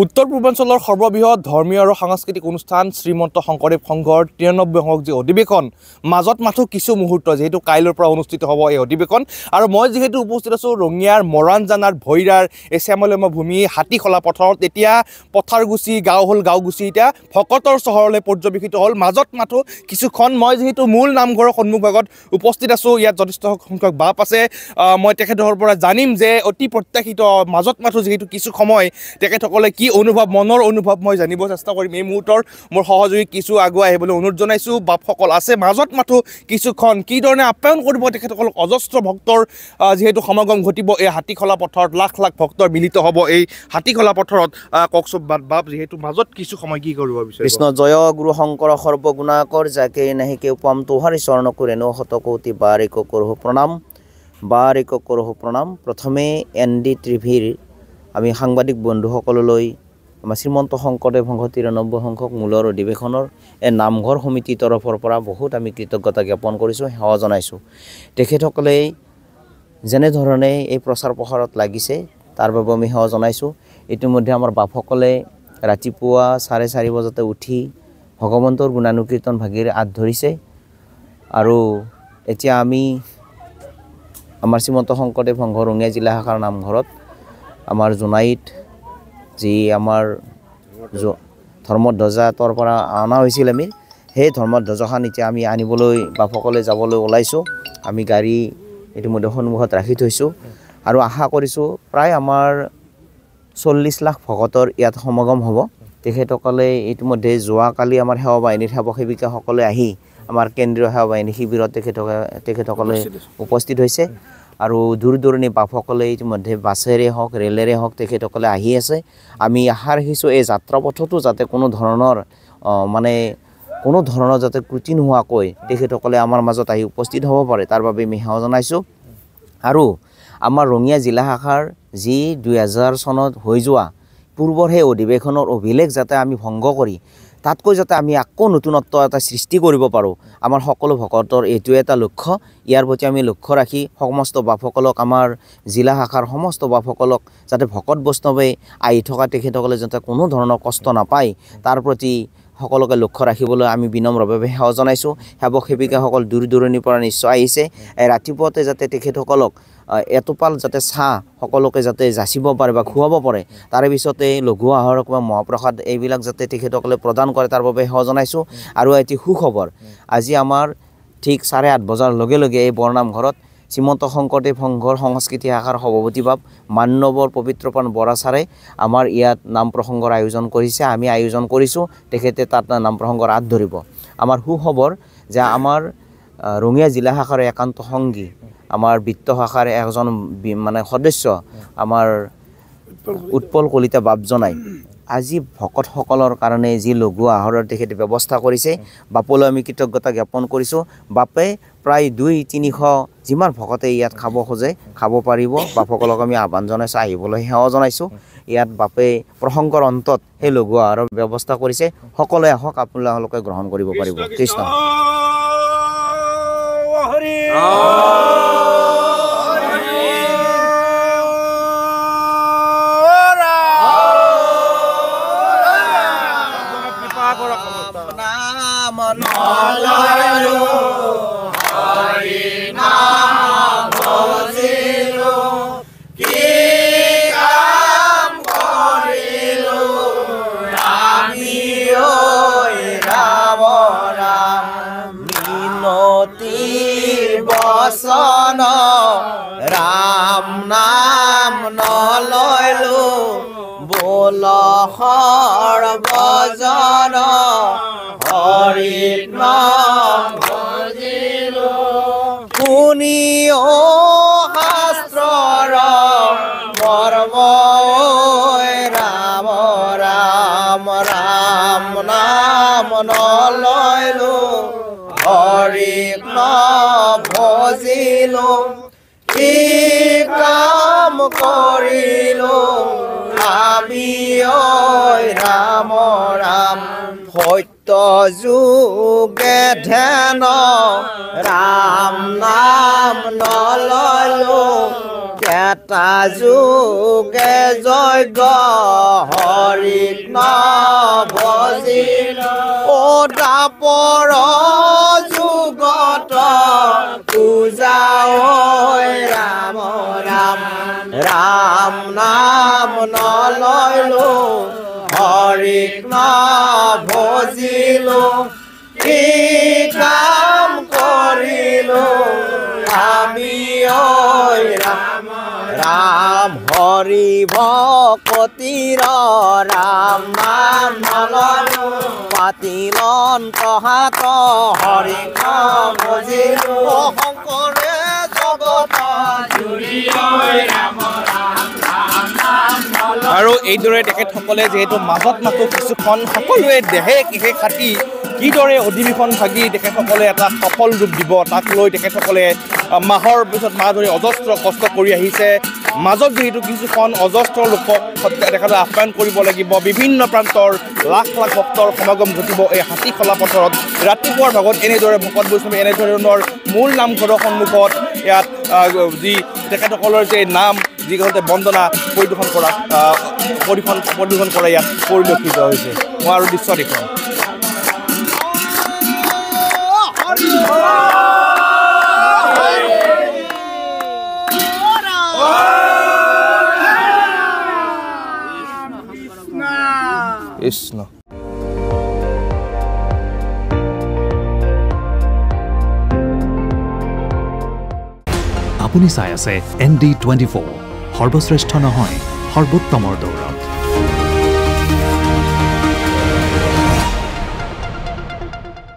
উত্তৰ পূৰ্বাঞ্চলৰ সৰ্ববৃহৎ ধৰ্মীয় আৰু সাংস্কৃতিক অনুষ্ঠান শ্ৰীমন্ত শংকৰদেৱ সংঘৰ 93 সংখ্যক যি অধিৱেশন মাজত মাথো কিছু মুহূৰ্ত যেহেতু কাইলৈৰ পৰা অনুষ্ঠিত হ'ব এই অধিৱেশন আৰু মই যেহেতু উপস্থিত আছোঁ ৰঙিয়াৰ মৰাণজানাৰ ভৈৰাৰ এই শ্যামলময় ভূমি হাতীখলা পথাৰত এতিয়া পথাৰগুচি গাঁও হ'ল গাঁওগুচি এতিয়া ভকতৰ চহৰলৈ পৰ্যবেক্ষিত হ'ল মাজত মাথো কিছুখন মই যেহেতু মূল নামঘৰৰ সন্মুখভাগত উপস্থিত আছোঁ ইয়াত যথেষ্ট সংখ্যক বাপ আছে মই তেখেতৰ পৰা জানিম যে অতি প্ৰত্যাশিত মাজত মাথো যেহেতু কিছু সময় তেখেতসকলে কি অনুভৱ মনৰ অনুভৱ মই জানিব চেষ্টা কৰিম এই মুহূৰ্তৰ মোৰ সহযোগী কিছু আগুৱাই আহিবলৈ অনুৰোধ জনাইছোঁ বাপসকল আছে মাজত মাথো কিছুখন কি ধৰণে আপ্যায়ন কৰিব তেখেতসকলক অজস্ৰ ভক্তৰ যেহেতু সমাগম ঘটিব এই হাতীখলা পথাৰত লাখ লাখ ভক্তৰ মিলিত হ'ব এই হাতীখলা পথাৰত কওকচোন বাপ যেহেতু মাজত কিছু সময় কি কৰিব বিচাৰে কৃষ্ণ জয় গুৰু শংকৰ সৰ্বগুণাকৰ যাকে নাহিকে উপম তোহাৰি চৰণ কৰে ন শতকোটি বাৰিক কৰোহ প্ৰণাম প্ৰথমে ND টিভিৰ আমি সাংবাদিক বন্ধুসকললৈ আমাৰ শ্ৰীমন্ত শংকৰদেৱ সংঘ 93 সংখ্যক মূলৰ অধিৱেশনৰ এই নামঘৰ সমিতিৰ তৰফৰ পৰা বহুত আমি কৃতজ্ঞতা জ্ঞাপন কৰিছোঁ সেৱা জনাইছোঁ তেখেতসকলে যেনেধৰণে এই প্ৰচাৰ প্ৰসাৰত লাগিছে তাৰ বাবে আমি সেৱা জনাইছোঁ ইতিমধ্যে আমাৰ বাপসকলে ৰাতিপুৱা 4:30 বজাতে উঠি ভগৱন্তৰ গুণানুকীৰ্তন ভাগিৰে আঁত ধৰিছে আৰু এতিয়া আমি আমাৰ শ্ৰীমন্ত শংকৰদেৱ সংঘ ৰঙিয়া জিলা শাখাৰ নামঘৰত আমাৰ জোনাইত যি আমাৰ ধৰ্মধ্বজা তৰ পৰা অনা হৈছিল আমি সেই ধৰ্মধ্বজাখন এতিয়া আমি আনিবলৈ বাপসকলে যাবলৈ ওলাইছোঁ আমি গাড়ী ইতিমধ্যে সন্মুখত ৰাখি থৈছোঁ আৰু আশা কৰিছোঁ প্ৰায় আমাৰ 40 লাখ ভকতৰ ইয়াত সমাগম হ'ব তেখেতসকলে ইতিমধ্যে যোৱাকালি আমাৰ সেৱা বাহিনীৰ সেৱক সেৱিকাসকলে আহি আমাৰ কেন্দ্ৰীয় সেৱা বাহিনী শিবিৰত তেখেতসকলে উপস্থিত হৈছে আৰু দূৰ দূৰণি বাপসকলে ইতিমধ্যে বাছেৰে হওক ৰেলেৰে হওক তেখেতসকলে আহি আছে আমি আশা ৰাখিছোঁ এই যাত্ৰা পথতো যাতে কোনো ধৰণৰ যাতে ত্ৰুটি নোহোৱাকৈ তেখেতসকলে আমাৰ মাজত আহি উপস্থিত হ'ব পাৰে তাৰ বাবে আমি সেৱা জনাইছোঁ আৰু আমাৰ ৰঙিয়া জিলা শাখাৰ যি 2000 চনত হৈ যোৱা পূৰ্বৰ সেই অধিৱেশনৰ অভিলেখ যাতে আমি ভংগ কৰি তাতকৈ যাতে আমি আকৌ নতুনত্ব এটা সৃষ্টি কৰিব পাৰোঁ আমাৰ সকলো ভকতৰ এইটো এটা লক্ষ্য ইয়াৰ প্ৰতি আমি লক্ষ্য ৰাখি সমস্ত বাপসকলক আমাৰ জিলা শাখাৰ সমস্ত বাপসকলক যাতে ভকত বৈষ্ণৱে আহি থকা তেখেতসকলে যাতে কোনো ধৰণৰ কষ্ট নাপায় তাৰ প্ৰতি সকলোকে লক্ষ্য ৰাখিবলৈ আমি বিনম্ৰভাৱে সেৱা জনাইছোঁ সেৱক সেৱিকাসকল দূৰ দূৰণিৰ পৰা নিশ্চয় আহিছে ৰাতিপুৱাতে যাতে তেখেতসকলক এটোপাল যাতে চাহ সকলোকে যাতে যাচিব পাৰে বা খুৱাব পাৰে তাৰে পিছতে লঘু আহাৰ বা মহাপ্ৰসাদ এইবিলাক যাতে তেখেতসকলে প্ৰদান কৰে তাৰ বাবে সেৱা জনাইছোঁ আৰু এটি সুখবৰ আজি আমাৰ ঠিক 8:30 বজাৰ লগে লগে এই বৰনামঘৰত শ্ৰীমন্ত শংকৰদেৱ সংঘৰ সংস্কৃতি শাখাৰ সভাপতি বাপ মান্যবৰ পবিত্ৰপ্ৰাণ বৰা ছাৰে আমাৰ ইয়াত নাম প্ৰসংগৰ আয়োজন কৰিছে আমি আয়োজন কৰিছোঁ তেখেতে তাত নাম প্ৰসংগৰ আঁত ধৰিব আমাৰ সুখবৰ যে আমাৰ ৰঙিয়া জিলা শাখাৰ একান্ত সংগী আমাৰ বিত্ত শাখাৰ একজন সদস্য আমাৰ উৎপল কলিতা বাপজনাই আজি ভকতসকলৰ কাৰণে যি লঘু আহাৰৰ তেখেতে ব্যৱস্থা কৰিছে বাপলৈ আমি কৃতজ্ঞতা জ্ঞাপন কৰিছোঁ বাপে প্ৰায় 200-300 যিমান ভকতে ইয়াত খাব খোজে খাব পাৰিব বাপসকলক আমি আহ্বান জনাইছোঁ আহিবলৈ সেৱা জনাইছোঁ ইয়াত বাপে প্ৰসংগৰ অন্তত সেই লঘু আহাৰৰ ব্যৱস্থা কৰিছে সকলোৱে আহক আপোনালোকে গ্ৰহণ কৰিব পাৰিব কৃষ্ণ राम नाम नलैलो बोल सर्वजन हरि नाम भजिलो শুনিও শাস্ত্ৰৰ মৰ্ম ৰাম ৰাম ৰাম নাম নলৈলো হৰি নাম ভজিলো কি কাম কৰিলো আমি ৰাম ৰাম সত্য যুগে ধ্যান ৰাম নাম নললো এটা যুগে যজ্ঞ হৰিক নভজিল ও দাপৰ যুগত পূজা ৰাম ৰাম ৰাম নাম নলয়লো হৰিক নভজিলো কি কাম কৰিলো আমি ৰাম ৰাম হৰি ভকতিৰ ৰাম নাম নলয়লো পাতিলন কহাত হৰি নভজিলো শংকৰে জগত জুৰি ৰাম ৰাম ৰাম নাম আৰু এইদৰে তেখেতসকলে যিহেতু মাজত মাথো কিছুখন সকলোৱে দেহে কেহে খাটি কিদৰে অধিৱেশন ভাগি তেখেতসকলে এটা সফল ৰূপ দিব তাক লৈ তেখেতসকলে মাহৰ পিছত মাহ ধৰি অজস্ৰ কষ্ট কৰি আহিছে মাজত যিহেতু কিছুখন অজস্ৰ লোকক তেখেতে আহ্বান কৰিব লাগিব বিভিন্ন প্ৰান্তৰ লাখ লাখ ভক্তৰ সমাগম ঘটিব এই হাতীখলা পথাৰত ৰাতিপুৱাৰ ভাগত এনেদৰে ভকত বৈষ্ণৱে এনেধৰণৰ মূল নামঘৰৰ সন্মুখত ইয়াত যি তেখেতসকলৰ যে নাম যিসকলে বন্দনা পৰিদৰ্শন কৰা ইয়াত পৰিলক্ষিত হৈছে মই আৰু দৃশ্য দেখুৱাম কৃষ্ণ আপুনি চাই আছে ND24 সৰ্বশ্ৰেষ্ঠ নহয় সৰ্বোত্তমৰ দৌৰ